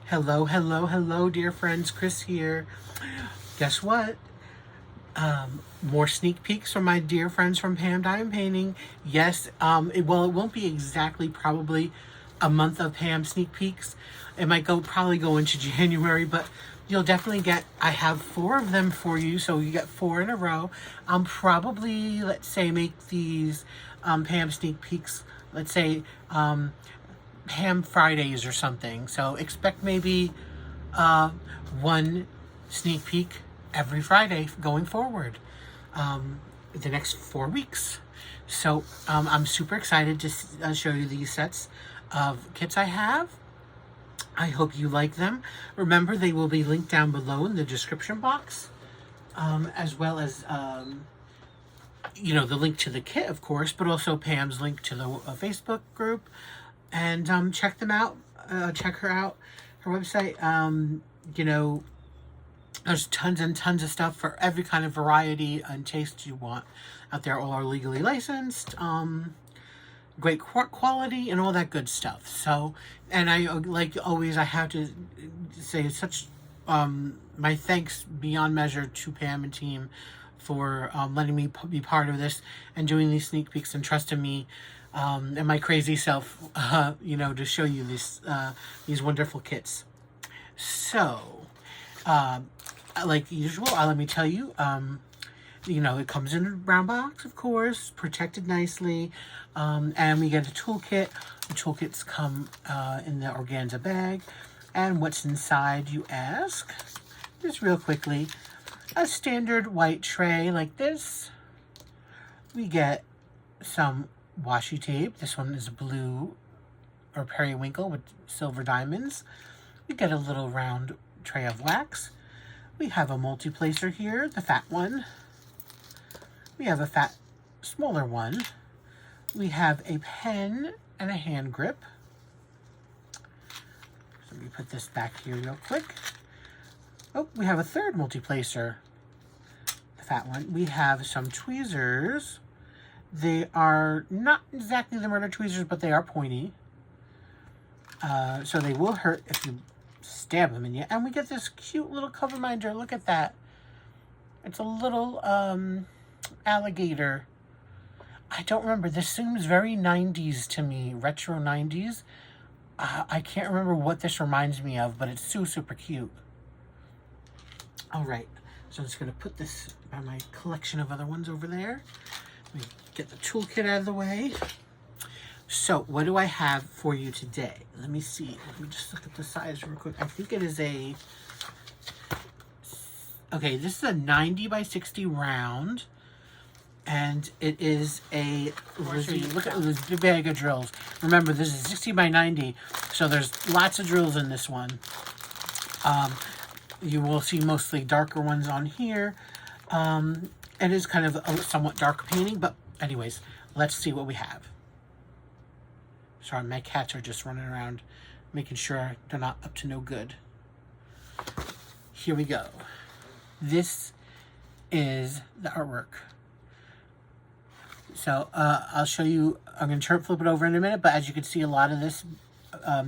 Hello, hello, hello, dear friends. Chris here. Guess what? More sneak peeks from my dear friends from PAM Diamond Painting. Yes, it won't be exactly probably a month of PAM sneak peeks. It might probably go into January, but you'll definitely get, I have 4 of them for you, so you get 4 in a row. Probably, let's say, make these PAM sneak peeks, let's say, Ham Fridays or something. So expect maybe one sneak peek every Friday going forward, the next 4 weeks. So I'm super excited to show you these sets of kits I have. I hope you like them. Remember, they will be linked down below in the description box, as well as the link to the kit, of course, but also Pam's link to the Facebook group. And check them out. Check her out, her website. There's tons and tons of stuff for every kind of variety and taste you want out there. All are legally licensed, great quality, and all that good stuff. So, and I, like always, I have to say such my thanks beyond measure to Pam and team for letting me be part of this and doing these sneak peeks and trusting me and my crazy self, to show you these wonderful kits. So, like usual, let me tell you, it comes in a brown box, of course, protected nicely, and we get a toolkit. The toolkits come in the organza bag. And what's inside, you ask? Just real quickly, a standard white tray like this. We get some washi tape. This one is blue or periwinkle with silver diamonds. We get a little round tray of wax. We have a multi-placer here, the fat one. We have a fat, smaller one. We have a pen and a hand grip. So let me put this back here real quick. Oh, we have a third multi-placer, the fat one. We have some tweezers. They are not exactly the murder tweezers, but they are pointy. So they will hurt if you stab them in you. And we get this cute little cover minder. Look at that. It's a little alligator. I don't remember. This seems very 90s to me. Retro 90s. I can't remember what this reminds me of, but it's super cute. All right. So I'm just going to put this by my collection of other ones over there. Let me get the toolkit out of the way. So, what do I have for you today? Let me see. Let me just look at the size real quick. I think it is okay, this is a 90 by 60 round. And it is a Lizzy. Look at this big bag of drills. Remember, this is 60 by 90, so there's lots of drills in this one. You will see mostly darker ones on here. It is kind of a somewhat dark painting, but anyways, let's see what we have. Sorry, my cats are just running around making sure they're not up to no good. Here we go. This is the artwork. So I'll show you, I'm going to flip it over in a minute, but as you can see, a lot of this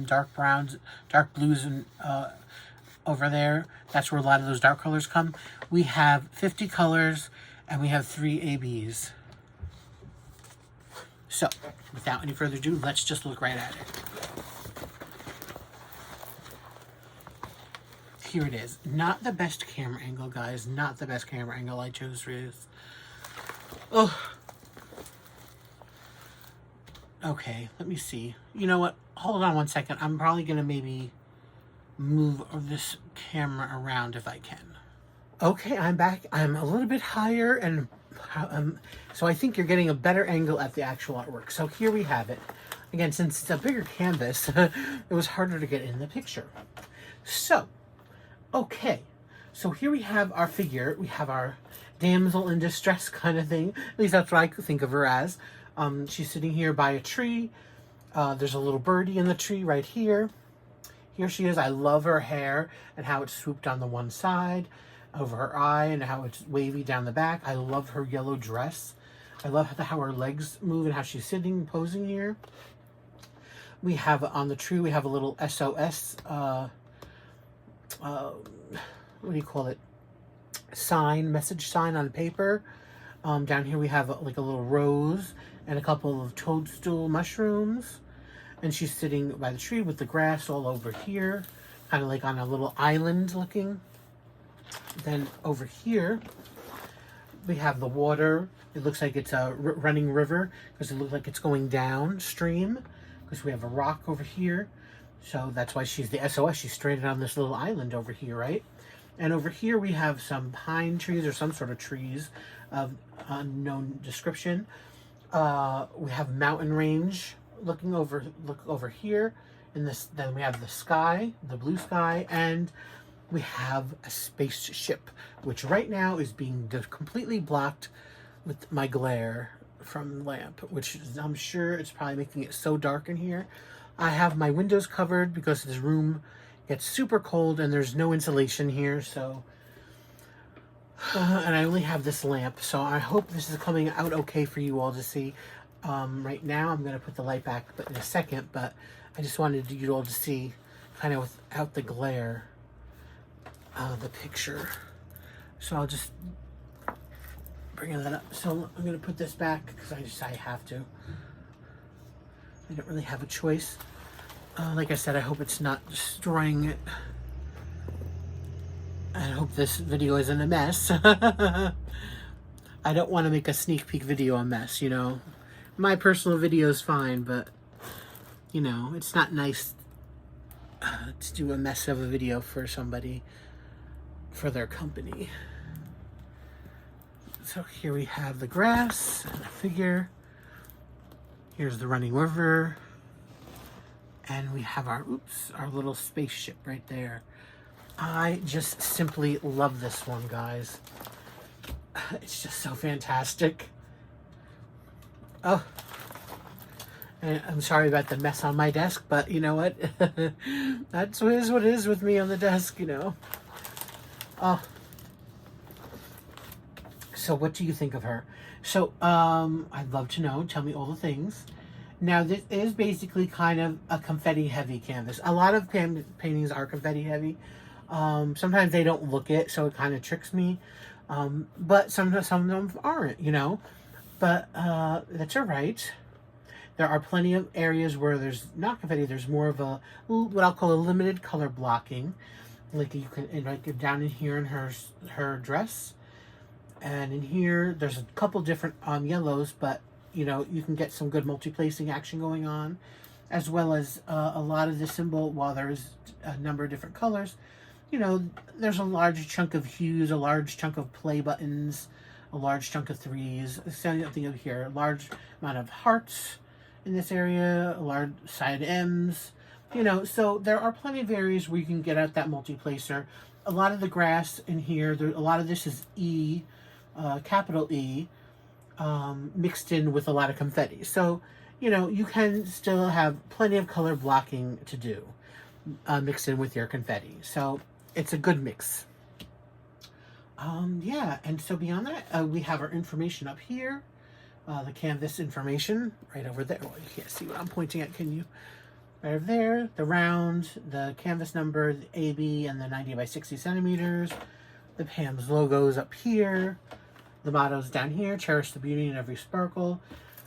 dark browns, dark blues, and over there, that's where a lot of those dark colors come. We have 50 colors, and we have 3 ABs. So, without any further ado, let's just look right at it. Here it is. Not the best camera angle, guys. Not the best camera angle I chose for this. Oh. Okay, let me see. You know what? Hold on one second. I'm probably going to maybe move this camera around if I can. Okay, I'm back. I'm a little bit higher, and so I think you're getting a better angle at the actual artwork. So here we have it. Again, since it's a bigger canvas, it was harder to get in the picture. So, okay. So here we have our figure. We have our damsel in distress kind of thing. At least that's what I think of her as. She's sitting here by a tree. There's a little birdie in the tree right here. Here she is. I love her hair and how it's swooped on the one side over her eye and how it's wavy down the back. I love her yellow dress. I love how her legs move and how she's sitting, posing here. We have on the tree, we have a little S.O.S what do you call it? Message sign on paper. Down here we have like a little rose and a couple of toadstool mushrooms. And she's sitting by the tree with the grass all over here, kind of like on a little island looking. Then over here, we have the water. It looks like it's a running river because it looks like it's going downstream because we have a rock over here. So that's why she's the S.O.S. She's stranded on this little island over here, right? And over here we have some pine trees or some sort of trees of unknown description. We have mountain range look over here. Then we have the sky, the blue sky, and we have a spaceship, which right now is being completely blocked with my glare from the lamp, which I'm sure it's probably making it so dark in here. I have my windows covered because this room gets super cold and there's no insulation here, so and I only have this lamp, so I hope this is coming out okay for you all to see. Right now I'm going to put the light back in a second, but I just wanted you all to see kind of without the glare the picture. So I'll just bring that up. So I'm going to put this back because I have to. I don't really have a choice. Like I said, I hope it's not destroying it. I hope this video isn't a mess. I don't want to make a sneak peek video a mess, you know. My personal video is fine, but, you know, it's not nice to do a mess of a video for somebody, for their company. So here we have the grass and a figure. Here's the running river. And we have our little spaceship right there. I just simply love this one, guys. It's just so fantastic. Oh, and I'm sorry about the mess on my desk, but you know what? That's what it is with me on the desk, you know. Oh. So what do you think of her? So, I'd love to know. Tell me all the things. Now, this is basically kind of a confetti-heavy canvas. A lot of paintings are confetti-heavy. Sometimes they don't look it, so it kind of tricks me. But some of them aren't, you know. But that's all right. There are plenty of areas where there's not confetti. There's more of a, what I'll call a limited color blocking. Like you can, like down in here in her dress. And in here, there's a couple different yellows, but you know, you can get some good multi-placing action going on, as well as a lot of the symbol, while there's a number of different colors, you know, there's a large chunk of hues, a large chunk of play buttons, a large chunk of threes, something over here, a large amount of hearts in this area, a large side M's, you know, so there are plenty of areas where you can get out that multi-placer. A lot of the grass in here, a lot of this is E, capital E, mixed in with a lot of confetti. So, you know, you can still have plenty of color blocking to do, mixed in with your confetti. So it's a good mix. Yeah, and so beyond that, we have our information up here. The canvas information right over there. Well, you can't see what I'm pointing at, can you? Right over there, the round, the canvas number, the AB, and the 90 by 60 centimeters. The PAM's logos up here. The motto's down here, cherish the beauty in every sparkle.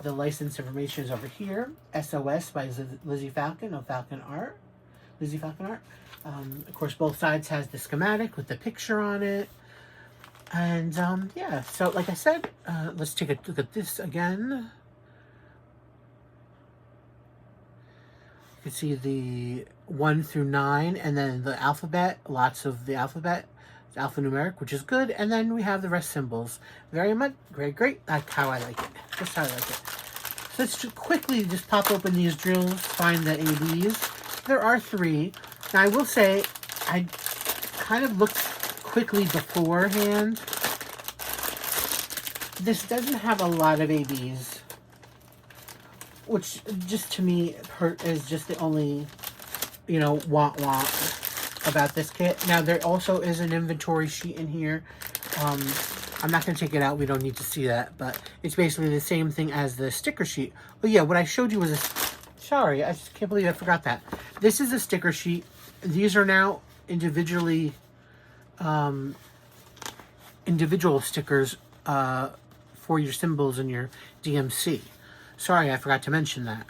The license information is over here. S.O.S. by Lizzy Falcon of Falcon Art. Lizzy Falcon Art. Of course, both sides has the schematic with the picture on it. And, yeah, so like I said, let's take a look at this again. You can see the 1 through 9, and then the alphabet, lots of the alphabet. It's alphanumeric, which is good, and then we have the rest symbols. Very much, great. That's how I like it. Just how I like it. So let's quickly just pop open these drills, find the ABs. There are 3. Now I will say, I kind of looked quickly beforehand. This doesn't have a lot of ABs, which just to me is just the only, you know, want about this kit. Now there also is an inventory sheet in here. I'm not going to take it out, we don't need to see that, but it's basically the same thing as the sticker sheet. Oh yeah, what I showed you was sorry, I just can't believe I forgot that. This is a sticker sheet. These are now individual stickers for your symbols and your DMC. Sorry, I forgot to mention that.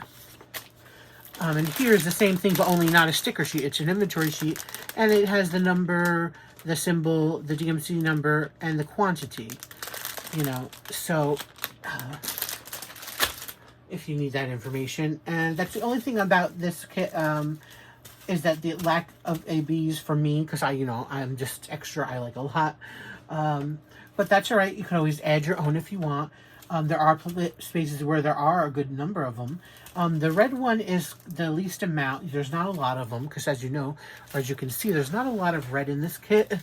And here's the same thing, but only not a sticker sheet. It's an inventory sheet, and it has the number, the symbol, the DMC number, and the quantity. You know, so if you need that information. And that's the only thing about this kit, is that the lack of ABs for me, because I'm just extra, I like a lot. But that's all right. You can always add your own if you want. There are spaces where there are a good number of them. The red one is the least amount. There's not a lot of them, because as you know, or as you can see, there's not a lot of red in this kit.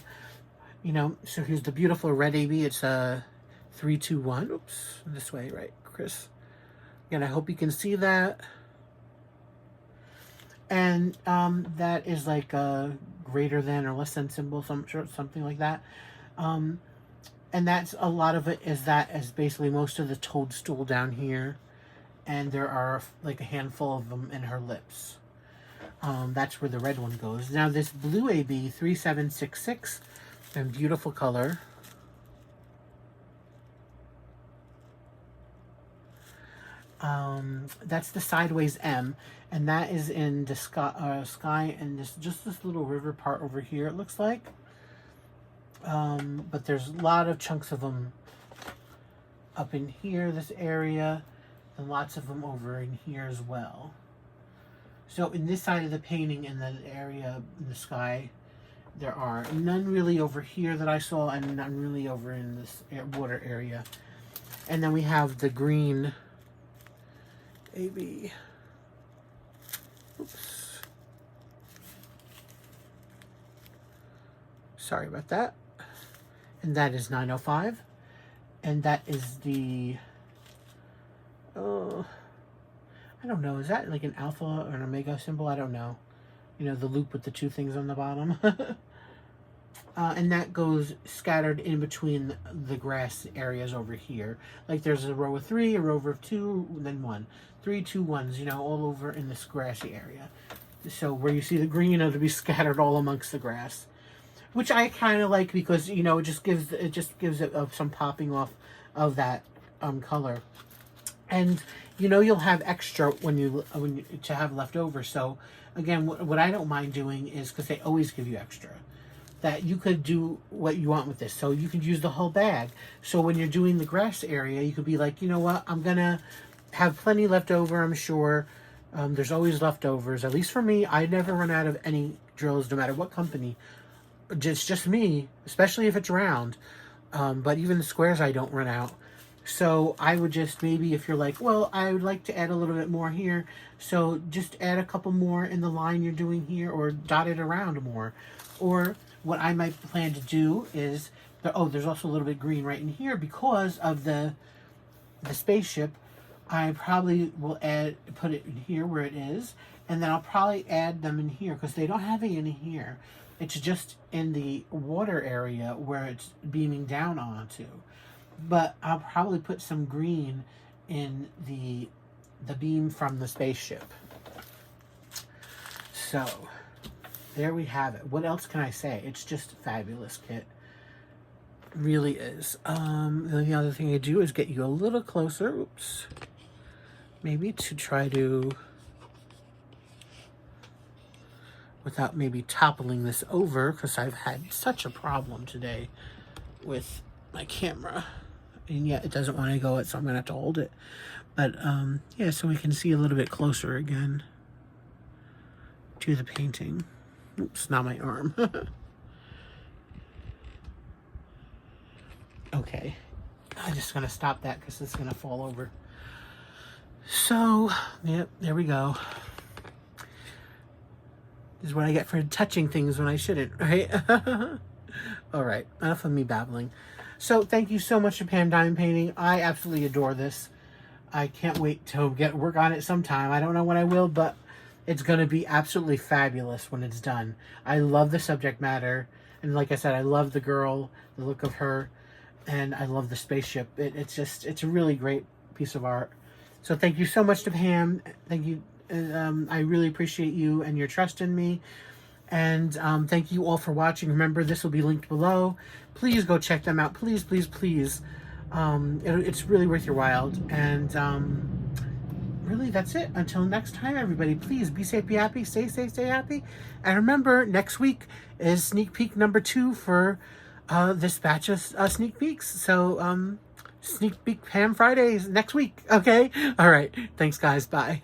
You know, so here's the beautiful red AB. It's a 321. Oops, this way, right, Chris? And I hope you can see that. And that is like a greater than or less than symbol, something like that. And that's a lot of it is basically most of the toadstool down here. And there are like a handful of them in her lips. That's where the red one goes. Now this blue AB 3766, and beautiful color. That's the sideways M, and that is in the sky and just this little river part over here, it looks like. But there's a lot of chunks of them up in here, this area, and lots of them over in here as well. So in this side of the painting, in the area in the sky, there are none really over here that I saw, and none really over in this water area. And then we have the green AB. Oops. Sorry about that. And that is 905. And that is the, I don't know, is that like an alpha or an omega symbol? I don't know. You know, the loop with the two things on the bottom. And that goes scattered in between the grass areas over here. Like there's a row of 3, a row of 2, then 1. 3, 2, 1s, you know, all over in this grassy area. So where you see the green, you know, to be scattered all amongst the grass. Which I kind of like because, you know, it just gives it some popping off of that color. And, you know, you'll have extra when you to have left over. So, again, what I don't mind doing is, because they always give you extra, that you could do what you want with this. So you could use the whole bag. So when you're doing the grass area, you could be like, you know what, I'm going to have plenty left over, I'm sure. There's always leftovers. At least for me, I never run out of any drills, no matter what company. It's just me, especially if it's round. But even the squares, I don't run out. So I would just maybe, if you're like, well, I would like to add a little bit more here. So just add a couple more in the line you're doing here, or dot it around more. Or what I might plan to do is, there's also a little bit green right in here because of the spaceship. I probably will put it in here where it is, and then I'll probably add them in here because they don't have any in here. It's just in the water area where it's beaming down onto. But I'll probably put some green in the beam from the spaceship. So there we have it. What else can I say? It's just a fabulous kit. It really is. The only other thing I do is get you a little closer. Oops. Maybe to try to, without maybe toppling this over, because I've had such a problem today with my camera. And yet it doesn't want to go, so I'm going to have to hold it. But, yeah, so we can see a little bit closer again to the painting. Oops, not my arm. Okay. I'm just going to stop that because it's going to fall over. So, yep, there we go. This is what I get for touching things when I shouldn't, right? All right, enough of me babbling. So, thank you so much to PAM Diamond Painting. I absolutely adore this. I can't wait to work on it sometime. I don't know when I will, but it's going to be absolutely fabulous when it's done. I love the subject matter. And like I said, I love the girl, the look of her, and I love the spaceship. It's a really great piece of art. So thank you so much to Pam. Thank you. I really appreciate you and your trust in me. And thank you all for watching. Remember, this will be linked below. Please go check them out. Please, please, please. It's really worth your while. And really, that's it. Until next time, everybody, please be safe, be happy, stay safe, stay happy. And remember, next week is sneak peek number 2 for this batch of sneak peeks. So, sneak peek PAM Fridays next week. Okay? All right. Thanks, guys. Bye.